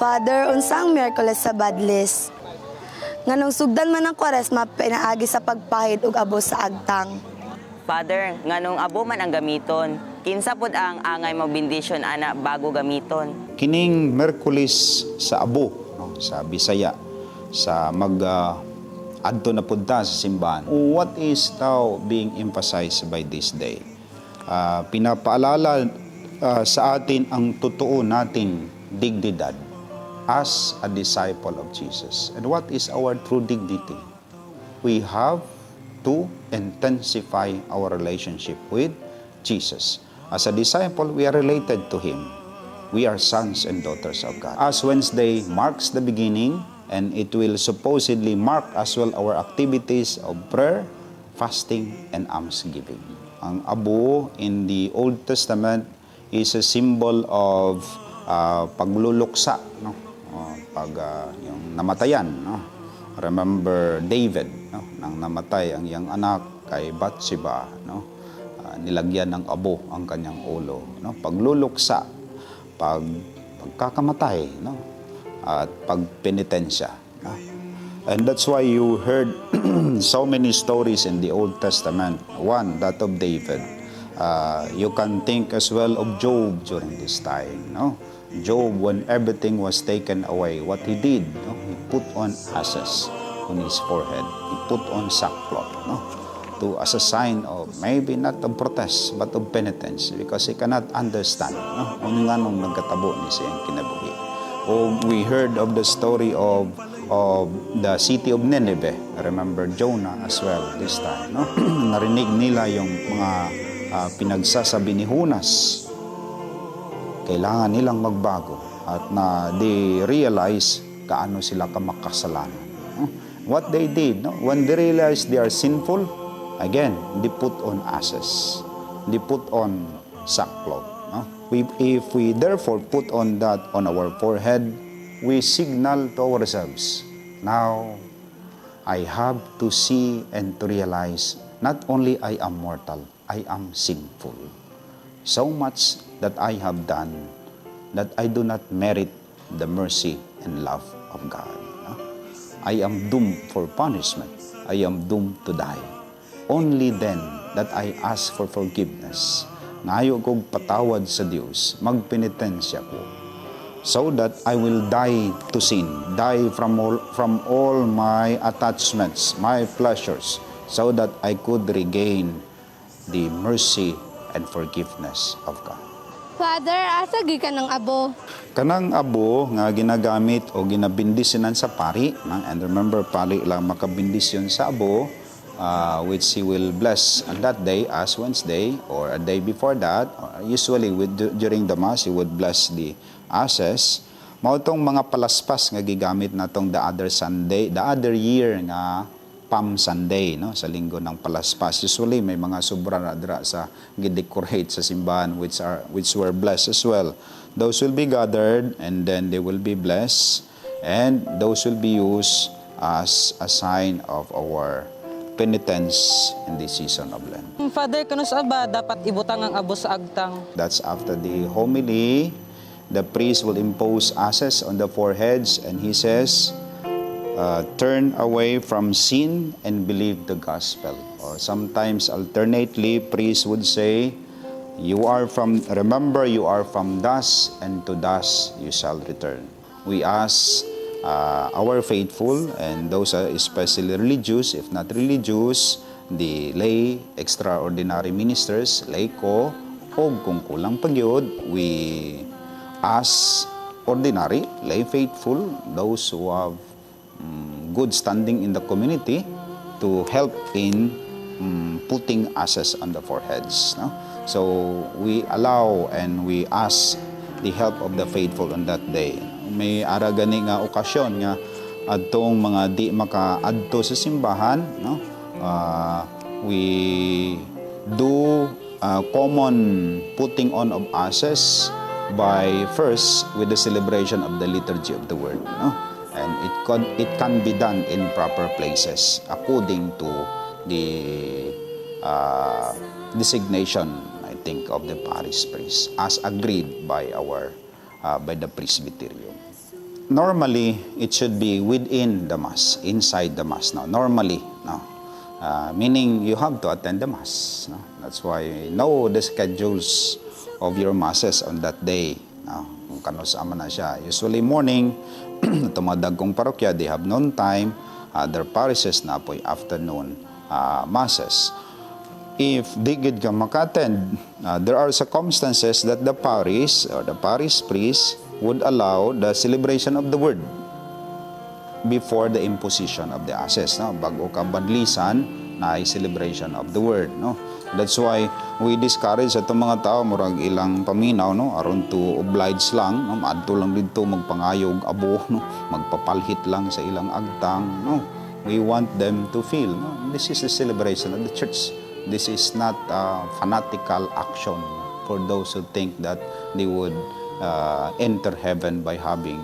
Father, unsang Miyerkules sa Badlis. Nganong sugdan man ang Kwaresma pinaagi sa pagpahid ug abo sa agtang. Father, nganong abo man ang gamiton, kinsa pod ang angay magbendisyon ana bago gamiton. Kining Miyerkules sa abo, no, sa Bisaya, sa adto na punta sa simbahan. What is now being emphasized by this day? Pinapaalala sa atin ang totoo nating dignidad as a disciple of Jesus. And what is our true dignity? We have to intensify our relationship with Jesus. As a disciple, we are related to Him. We are sons and daughters of God. As Wednesday marks the beginning, and it will supposedly mark as well our activities of prayer, fasting, and almsgiving. Ang abo in the Old Testament is a symbol of pagluluksa, no? Yung namatayan, no? Remember David, no? Nang namatay ang iyang anak kay Bathsheba, no? Nilagyan ng abo ang kanyang ulo, no? Pagluluksa, pagkakamatay, no? At pagpenitensya, no? And that's why you heard so many stories in the Old Testament. One, that of David. You can think as well of Job during this time, no? Job, when everything was taken away, what he did, no? He put on ashes on his forehead. He put on sackcloth, no? As a sign of maybe not of protest, but of penitence, because he cannot understand, no? Ano nga nung nagkatabo ni siyang kinabuhi. We heard of the story of the city of Nineveh. Remember Jonah as well this time, no? Narinig nila yung mga pinagsasabi ni Hunas. Kailangan nilang magbago at they realize kaano sila kamakasalanan. No? What they did, no? When they realized they are sinful, again, they put on ashes. They put on sackcloth. No? If we therefore put on that on our forehead, we signal to ourselves, now I have to see and to realize not only I am mortal, I am sinful. So much that I have done that I do not merit the mercy and love of God. No? I am doomed for punishment. I am doomed to die. Only then that I ask for forgiveness. Ngayo kong patawad sa Diyos, magpenitensya ko, so that I will die to sin, die from all my attachments, my pleasures, so that I could regain the mercy and forgiveness of God. Father, asa gikan ng abo? Kanang abo nga ginagamit o ginabindisinan sa pari, and remember, pari lang makabindisyon sa abo, which he will bless on that day as Wednesday or a day before that. Usually during the Mass, he would bless the ashes. Mao tong mga palaspas nga gigamit natong the other year nga Palm Sunday, no, sa linggo ng palaspas. Usually may mga sobra na dira sa gidecorate sa simbahan which were blessed as well. Those will be gathered and then they will be blessed, and those will be used as a sign of our penitence in this season of Lent. Father, kano sa ba dapat ibutang ang abo sa agtang? That's after the homily. The priest will impose ashes on the foreheads, and he says, turn away from sin and believe the gospel. Or sometimes alternately, priests would say, remember you are from dust, and to dust you shall return. We ask our faithful, and those are especially religious, if not religious, the lay, extraordinary ministers, laiko, o kung kulang pagyod, we ask ordinary, lay faithful, those who have good standing in the community to help in putting ashes on the foreheads. No? So we allow and we ask the help of the faithful on that day. May ara gani nga okasyon nga adtong mga di makaadto sa simbahan, no? We do common putting on of ashes by first with the celebration of the liturgy of the word, no? And it can be done in proper places according to the designation, I think, of the parish priest as agreed by the presbyterium. normally, it should be within the Mass, inside the Mass. Now, normally, no? Meaning you have to attend the Mass. No? That's why know the schedules of your Masses on that day. No? Kung kanusama na siya. Usually morning, tumadagkong parokya, they have noon time. Other parishes na po afternoon Masses. If di gid ka maka-attend, there are circumstances that the parish or the parish priest would allow the celebration of the word before the imposition of the ashes. No? Bago ka badlisan na ay celebration of the word. No? That's why we discourage sa itong mga tao, murag ilang paminaw, no? Aron to oblige lang, no? Maadto lang dito, magpangayog abo, no? Magpapalhit lang sa ilang agtang. No? We want them to feel, no? This is the celebration of the church. This is not a fanatical action for those who think that they would enter heaven by having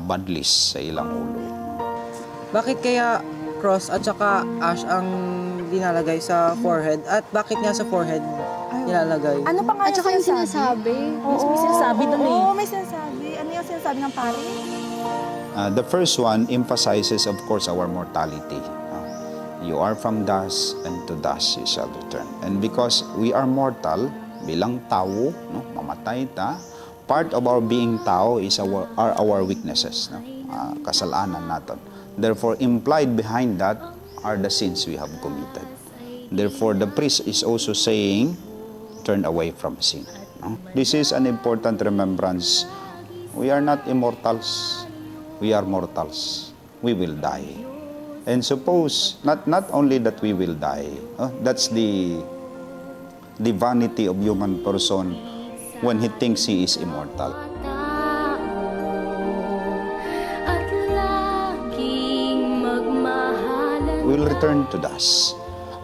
badlis sa ilang ulo. Bakit kaya cross at saka ash ang dinalagay sa forehead? At bakit nga sa forehead nilalagay? Ano pa nga At saka yung sinasabi. May sinasabi dun eh. Oo, may sinasabi. Ano yung sinasabi ng pare? The first one emphasizes, of course, our mortality. You are from dust, and to dust you shall return. And because we are mortal, bilang tao, no, mamatay ta, part of our being tao is our weaknesses, no? Kasalanan natin. Therefore, implied behind that are the sins we have committed. Therefore, the priest is also saying, turn away from sin. No? This is an important remembrance. We are not immortals. We are mortals. We will die. And suppose, not only that we will die, that's the vanity of human person when he thinks he is immortal. We will return to dust.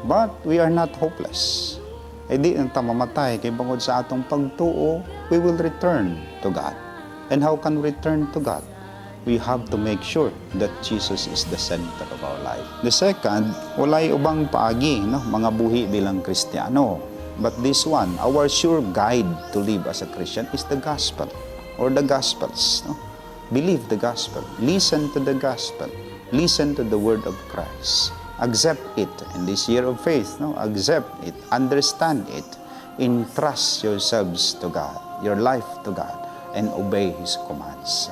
But we are not hopeless. E di ang tamamatay, kay bangod sa atong pagtuo, we will return to God. And how can we return to God? We have to make sure that Jesus is the center of our life. The second, walay ubang paagi, no? Mga buhi bilang Kristiyano. But this one, our sure guide to live as a Christian is the gospel or the gospels. No? Believe the gospel. Listen to the gospel. Listen to the word of Christ. Accept it in this year of faith. No? Accept it. Understand it. Entrust yourselves to God, your life to God, and obey His commands.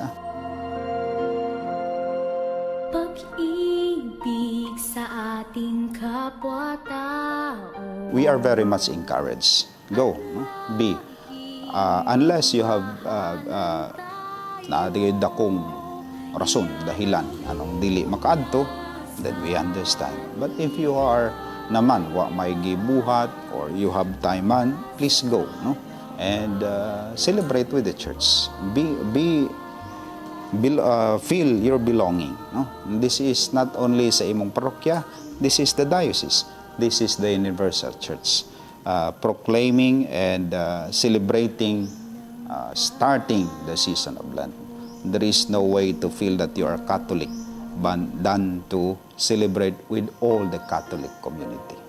Pag-ibig sa ating kapwa-tao. We are very much encouraged. Go. No? Be. Unless you have dakong rason, dahilan, anong dili makaadto, then we understand. But if you are naman, wa may gibuhat, or you have time man, please go. No? And celebrate with the church. Feel your belonging. No? This is not only sa imong parokya, this is the diocese. This is the universal church. Proclaiming and celebrating, starting the season of Lent. There is no way to feel that you are Catholic than to celebrate with all the Catholic community.